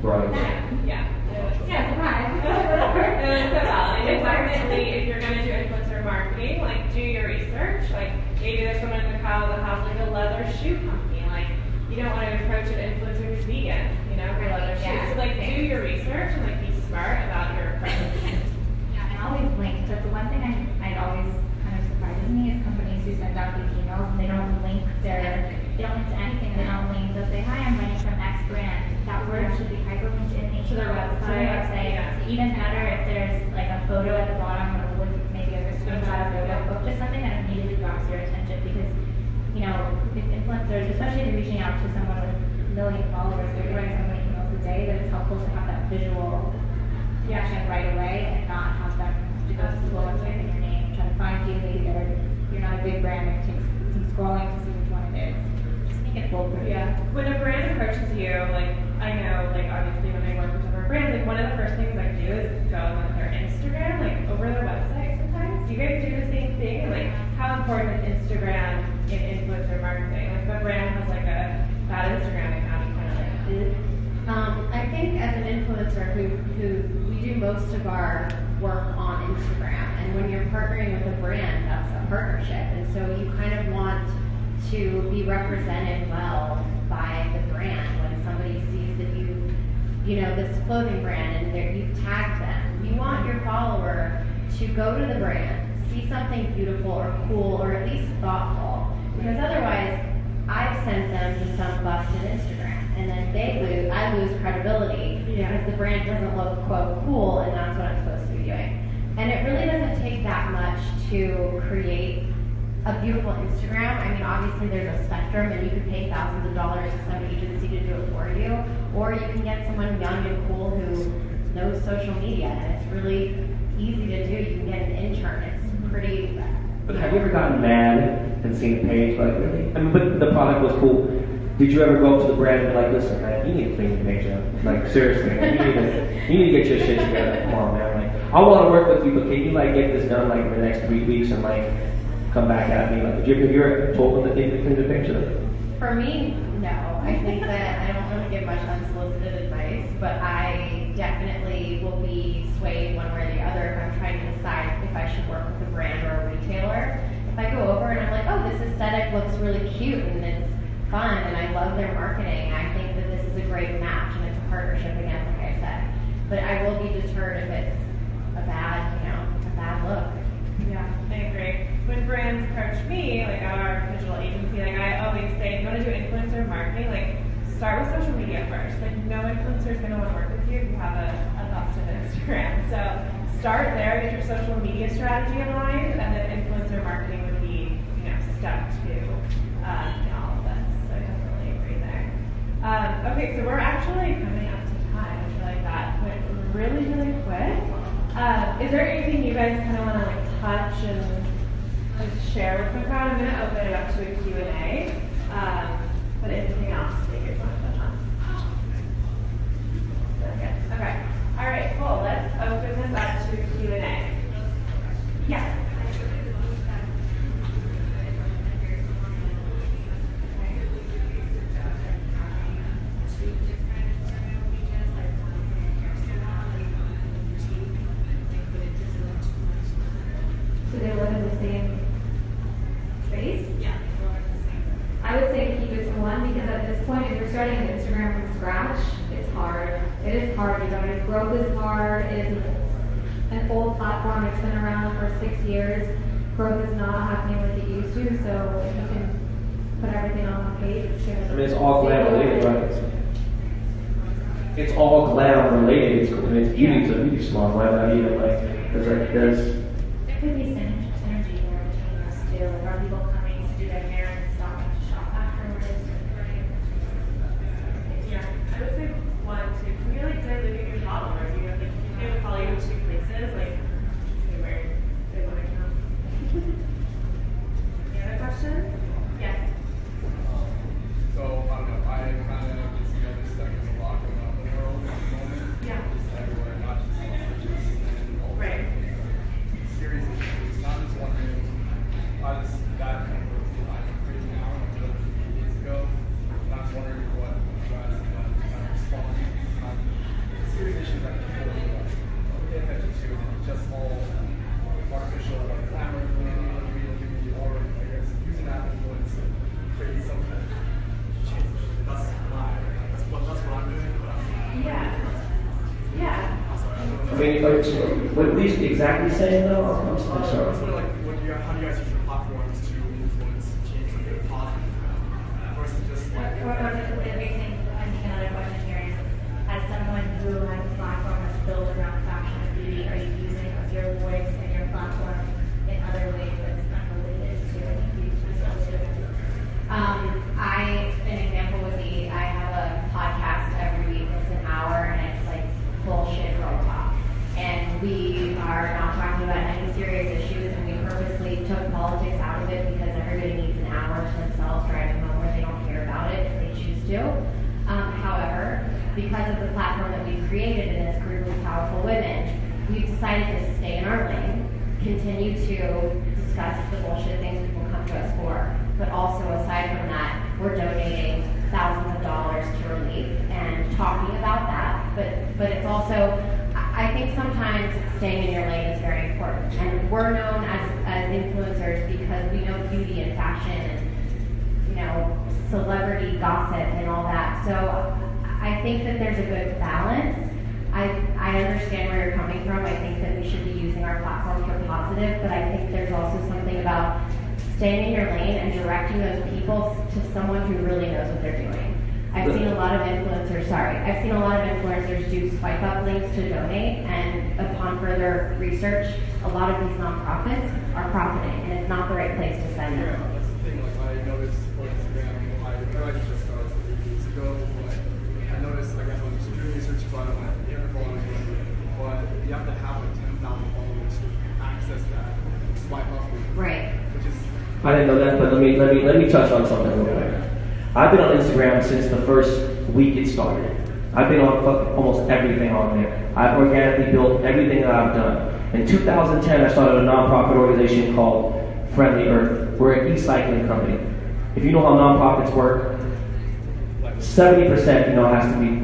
Right. Yeah. Yeah, surprise. It was so valid. And definitely, if you're going to do influencer marketing, like, do your research. Like, maybe there's someone in the crowd that has, like, a leather shoe company. Like, you don't want to approach an influencer who's vegan, you know, for leather shoes. So, like, do your research and, like, be smart about your approach. Yeah, and always link. But the one thing I'd always kind of surprises me is companies who send out these emails and they don't link to anything. They don't link. They'll say, "Hi, I'm writing from X brand." That word should be hyperlinked to their website. Yeah. Even better if there's like a photo at the bottom or with maybe a screenshot of their book, just something that immediately grabs your attention. Because you know, if influencers, especially if you're reaching out to someone with a million followers, they're writing so many emails a day that it's helpful to have that visual reaction right away and not have them to go slow and type in your name, try to find you later. You're not a big brand, it takes some scrolling to see which one it is. Just make it foolproof. Yeah. When a brand approaches you, like, I know, like, obviously when I work with different brands, like, one of the first things I do is go on their Instagram, like, over their website sometimes. Do you guys do the same thing? Like, how important is Instagram in influencer marketing? Like, if a brand has, like, a bad Instagram account, you kind of, like, I think as an influencer who we do most of our work on Instagram, and when you're partnering with a brand, that's a partnership, and so you kind of want to be represented well by the brand. When somebody sees that you know, this clothing brand and you've tagged them, you want your follower to go to the brand, see something beautiful or cool or at least thoughtful, because otherwise I've sent them to some busted Instagram, and then I lose credibility because the brand doesn't look, quote, cool, and that's what I'm supposed to be doing. And it really doesn't take that much to create a beautiful Instagram. I mean, obviously there's a spectrum, and you can pay thousands of dollars to some agency to do it for you, or you can get someone young and cool who knows social media, and it's really easy to do. You can get an intern. It's pretty. But have you ever gotten mad and seen a page like, really? I mean, but the product was cool. Did you ever go up to the brand and be like, "Listen, man, you need to clean your page up. Like, seriously, man, you need to get your shit together. Come on, man. Like, I want to work with you, but can you like get this done like in the next 3 weeks and like come back at me? Like, did you ever told them that they could clean the picture?" For me, no. I think that I don't really give much unsolicited advice, but I definitely will be swayed one way or the other if I'm trying to decide if I should work with a brand or a retailer. If I go over and I'm like, "Oh, this aesthetic looks really cute and it's fun and I love their marketing. I think that this is a great match and it's a partnership again, like I said." But I will be deterred if it's a bad look. Yeah, I agree. When brands approach me, like our digital agency, like I always say, if you want to do influencer marketing, like start with social media first. Like no influencer is going to want to work with you if you have a busted Instagram. So start there, get your social media strategy aligned, and then influencer marketing would be, step 2 in all of this. So I definitely agree there. Okay, so we're actually coming up to time. I feel like that went really, really quick. Is there anything you guys kind of want to like touch and share with the crowd? I'm going to open it up to a Q&A. But anything else that you guys want to touch on? Okay. All right, cool. Let's open this up to a Q&A. Yes. Do they live in the same space? Yeah. I would say to keep it to one, because at this point, if you're starting an Instagram from scratch, it's hard. It is hard. Growth is hard. It is an old platform. It's been around for 6 years. Growth is not happening like it used to. So if you can put everything on one page, it's going to. I mean, it's all glam related, right? It's all glam related. It's beauty to beauty salon. Why not even like? There's. There could be synergy there between us too. Like, are people coming to do their hair and stopping to shop afterwards? Yeah, I would say 1, 2. Can you like look at your followers? You know, like if they would follow you in 2 places, like where they want to come. Any other questions? Yes. So I kind of just noticed that there's a lot going on in the world at the moment. Yeah. Everywhere, not just in Right. seriously, it's not mean, what are you exactly saying though? I'm sorry. Sort of like, how do you guys use your platforms to influence change in a positive versus just like. I think another question here is, as someone who has a platform that's built around fashion and beauty, are you using your voice and your platform in other ways that's unrelated to beauty? An example would be, I have a podcast every week. It's an hour, and it's like bullshit girl talk. And we are not talking about any serious issues, and we purposely took politics out of it because everybody needs an hour to themselves driving home where they don't care about it if they choose to. However, because of the platform that we've created in this group of powerful women, we've decided to stay in our lane, continue to discuss the bullshit things people come to us for, but also aside from that, we're donating thousands of dollars to relief and talking about that. But it's also, I think sometimes staying in your lane is very important. And we're known as influencers because we know beauty and fashion and, you know, celebrity gossip and all that. So I think that there's a good balance. I understand where you're coming from. I think that we should be using our platform for positive, but I think there's also something about staying in your lane and directing those people to someone who really knows what they're doing. I've seen a lot of influencers do swipe up links to donate, and upon further research, a lot of these nonprofits are profiting, and it's not the right place to send Yeah, them. that's the thing. Like I noticed for Instagram, I just started 3 weeks ago. But I noticed, I guess, when I'm doing research, but I'm like, yeah, following you, but you have to have like 10,000 followers to access that swipe up link. Right. Which is. I didn't know that, but let me touch on something real quick. I've been on Instagram since the first week it started. I've been on almost everything on there. I've organically built everything that I've done. In 2010, I started a nonprofit organization called Friendly Earth. We're an e-cycling company. If you know how nonprofits work, 70%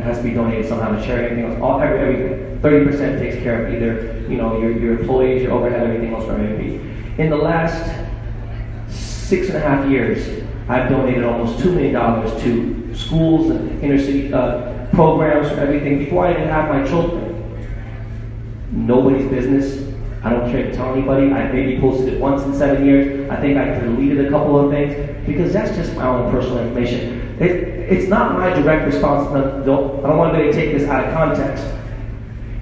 has to be donated somehow to charity. Everything else, everything. 30% takes care of either your employees, your overhead, everything else for everything. In the last 6.5 years, I've donated almost $2 million to schools and inner city programs for everything before I even have my children. Nobody's business. I don't care to tell anybody. I maybe posted it once in 7 years. I think I deleted a couple of things because that's just my own personal information. It's not my direct responsibility. I don't want anybody to take this out of context.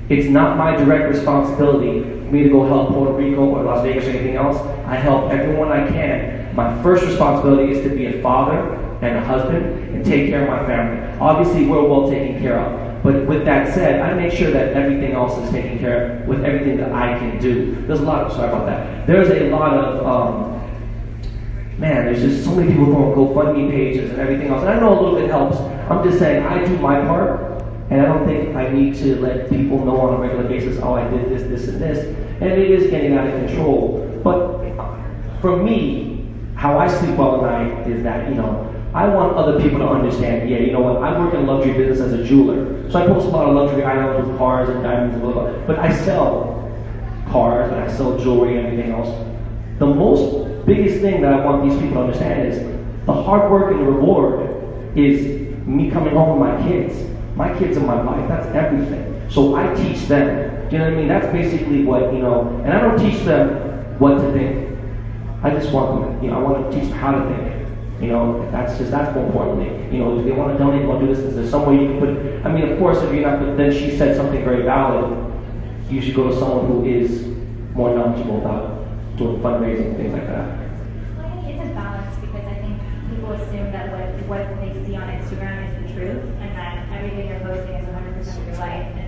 It's not my direct responsibility for me to go help Puerto Rico or Las Vegas or anything else. I help everyone I can. My first responsibility is to be a father and a husband and take care of my family. Obviously, we're well taken care of. But with that said, I make sure that everything else is taken care of with everything that I can do. There's a lot of, sorry about that. There's a lot of, there's just so many people going GoFundMe pages and everything else. And I know a little bit helps. I'm just saying I do my part, and I don't think I need to let people know on a regular basis, oh, I did this, this, and this. And it is getting out of control. But for me, how I sleep well at night is that, I want other people to understand, yeah, you know what, I work in luxury business as a jeweler. So I post a lot of luxury items with cars and diamonds and blah, blah, blah. But I sell cars and I sell jewelry and everything else. The biggest thing that I want these people to understand is the hard work and the reward is me coming home with my kids. My kids are my life, that's everything. So I teach them. Do you know what I mean? That's basically what, and I don't teach them what to think. I just want them, I want to teach them how to think. That's more importantly. If they want to donate, want to do this, is there some way you can put it? I mean, of course, if you're not, but then she said something very valid. You should go to someone who is more knowledgeable about doing fundraising and things like that. Well, I think it's a balance because I think people assume that what they see on Instagram is the truth and that everything you're posting is 100% of your life. And